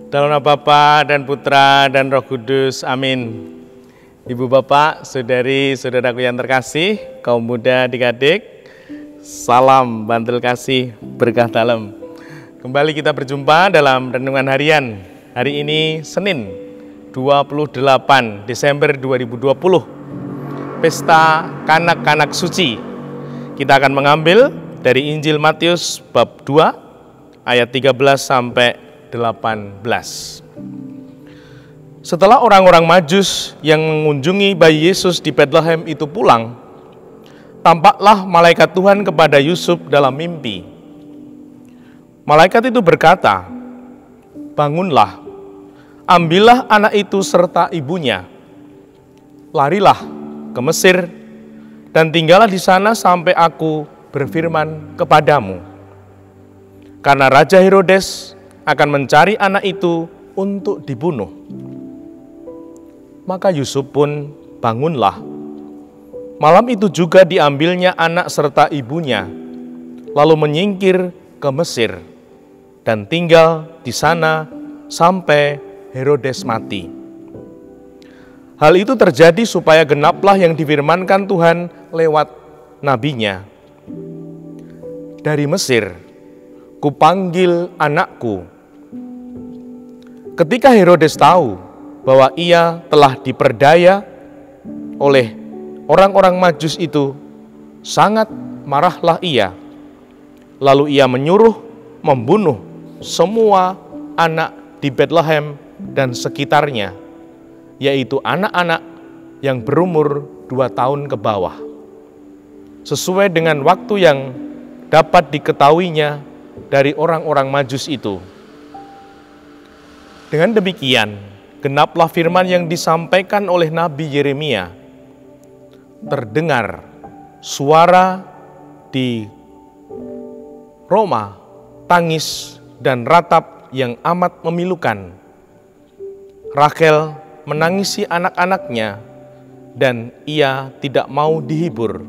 Dalam nama Bapa dan Putra dan Roh Kudus, amin. Ibu bapak, saudari, saudaraku yang terkasih, kaum muda adik-adik, salam bantul kasih berkah dalam. Kembali kita berjumpa dalam renungan harian. Hari ini Senin 28 Desember 2020, Pesta Kanak-Kanak Suci. Kita akan mengambil dari Injil Matius bab 2 ayat 13 sampai 18. Setelah orang-orang Majus yang mengunjungi bayi Yesus di Betlehem itu pulang, tampaklah malaikat Tuhan kepada Yusuf dalam mimpi. Malaikat itu berkata, "Bangunlah, ambillah anak itu serta ibunya, larilah ke Mesir dan tinggallah di sana sampai aku berfirman kepadamu. Karena Raja Herodes akan mencari anak itu untuk dibunuh." Maka Yusuf pun bangunlah. Malam itu juga diambilnya anak serta ibunya, lalu menyingkir ke Mesir dan tinggal di sana sampai Herodes mati. Hal itu terjadi supaya genaplah yang difirmankan Tuhan lewat nabinya. "Dari Mesir, kupanggil anakku." Ketika Herodes tahu bahwa ia telah diperdaya oleh orang-orang Majus itu, sangat marahlah ia. Lalu ia menyuruh membunuh semua anak di Betlehem dan sekitarnya, yaitu anak-anak yang berumur 2 tahun ke bawah, sesuai dengan waktu yang dapat diketahuinya dari orang-orang Majus itu. Dengan demikian, genaplah firman yang disampaikan oleh Nabi Yeremia. Terdengar suara di Roma, tangis dan ratap yang amat memilukan. Rachel menangisi anak-anaknya, dan ia tidak mau dihibur,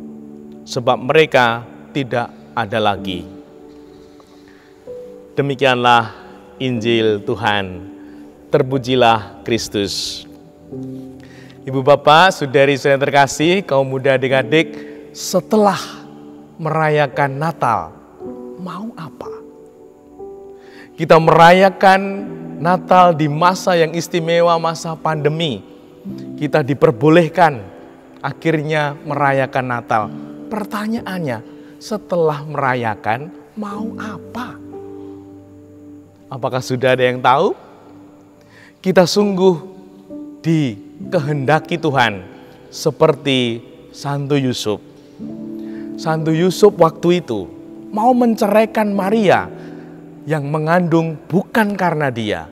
sebab mereka tidak ada lagi. Demikianlah Injil Tuhan. Terpujilah Kristus. Ibu bapak, saudari saya terkasih, kaum muda adik-adik, setelah merayakan Natal, mau apa? Kita merayakan Natal di masa yang istimewa, masa pandemi. Kita diperbolehkan akhirnya merayakan Natal. Pertanyaannya, setelah merayakan, mau apa? Apakah sudah ada yang tahu? Kita sungguh dikehendaki Tuhan seperti Santo Yusuf. Santo Yusuf waktu itu mau menceraikan Maria yang mengandung bukan karena dia.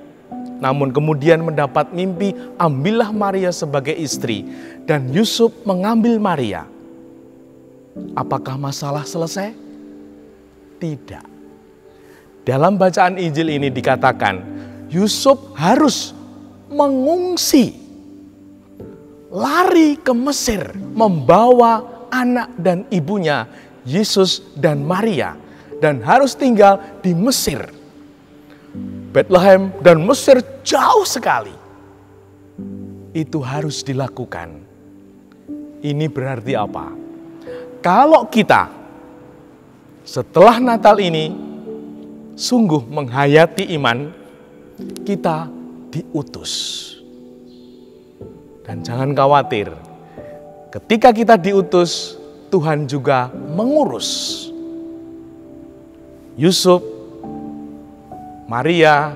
Namun kemudian mendapat mimpi, ambillah Maria sebagai istri. Dan Yusuf mengambil Maria. Apakah masalah selesai? Tidak. Dalam bacaan Injil ini dikatakan, Yusuf harus mengungsi, lari ke Mesir, membawa anak dan ibunya, Yesus dan Maria, dan harus tinggal di Mesir. Betlehem dan Mesir jauh sekali. Itu harus dilakukan. Ini berarti apa? Kalau kita setelah Natal ini sungguh menghayati iman, kita diutus. Dan jangan khawatir, ketika kita diutus, Tuhan juga mengurus. Yusuf, Maria,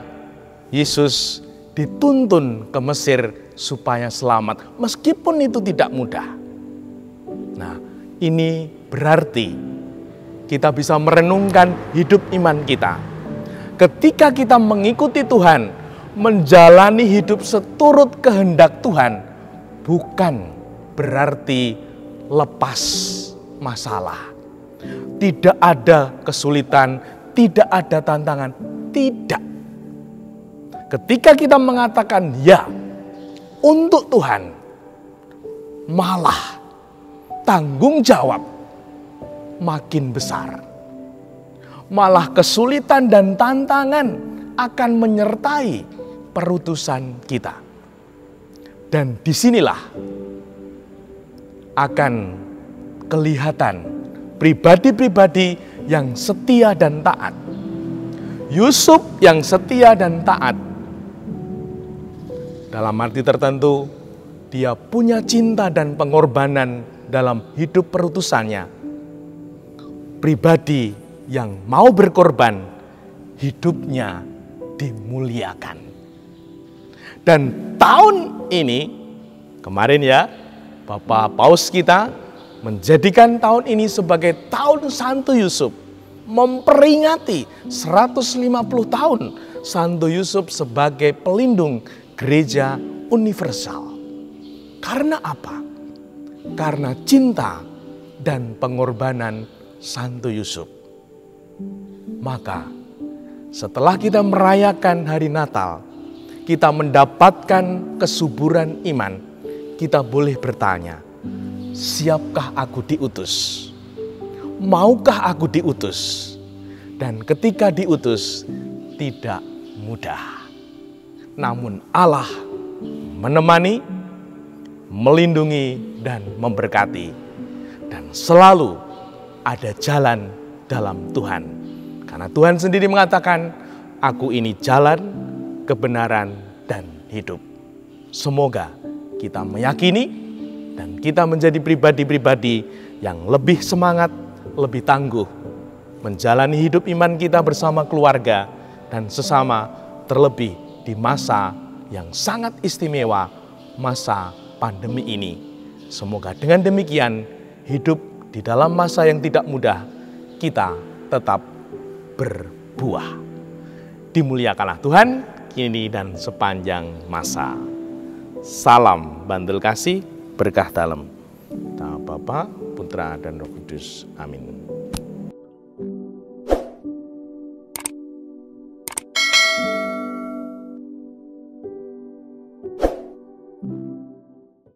Yesus dituntun ke Mesir supaya selamat, meskipun itu tidak mudah. Nah, ini berarti kita bisa merenungkan hidup iman kita. Ketika kita mengikuti Tuhan, menjalani hidup seturut kehendak Tuhan, bukan berarti lepas masalah. Tidak ada kesulitan, tidak ada tantangan, tidak. Ketika kita mengatakan ya untuk Tuhan, malah tanggung jawab makin besar. Malah kesulitan dan tantangan akan menyertai perutusan kita. Dan disinilah akan kelihatan pribadi-pribadi yang setia dan taat. Yusuf yang setia dan taat. Dalam arti tertentu, dia punya cinta dan pengorbanan dalam hidup perutusannya. Pribadi yang mau berkorban, hidupnya dimuliakan. Dan tahun ini, kemarin ya, Bapak Paus kita menjadikan tahun ini sebagai tahun Santo Yusuf. Memperingati 150 tahun Santo Yusuf sebagai pelindung gereja universal. Karena apa? Karena cinta dan pengorbanan Santo Yusuf. Maka setelah kita merayakan hari Natal, kita mendapatkan kesuburan iman, kita boleh bertanya, siapkah aku diutus? Maukah aku diutus? Dan ketika diutus, tidak mudah. Namun Allah menemani, melindungi, dan memberkati. Dan selalu ada jalan dalam Tuhan. Karena Tuhan sendiri mengatakan, aku ini jalan, kebenaran, dan hidup. Semoga kita meyakini dan kita menjadi pribadi-pribadi yang lebih semangat, lebih tangguh, menjalani hidup iman kita bersama keluarga dan sesama, terlebih di masa yang sangat istimewa, masa pandemi ini. Semoga dengan demikian, hidup di dalam masa yang tidak mudah, kita tetap berbuah. Dimuliakanlah Tuhan, kini dan sepanjang masa. Salam bantul kasih, berkah dalam. Nama Bapa, Putra, dan Roh Kudus. Amin.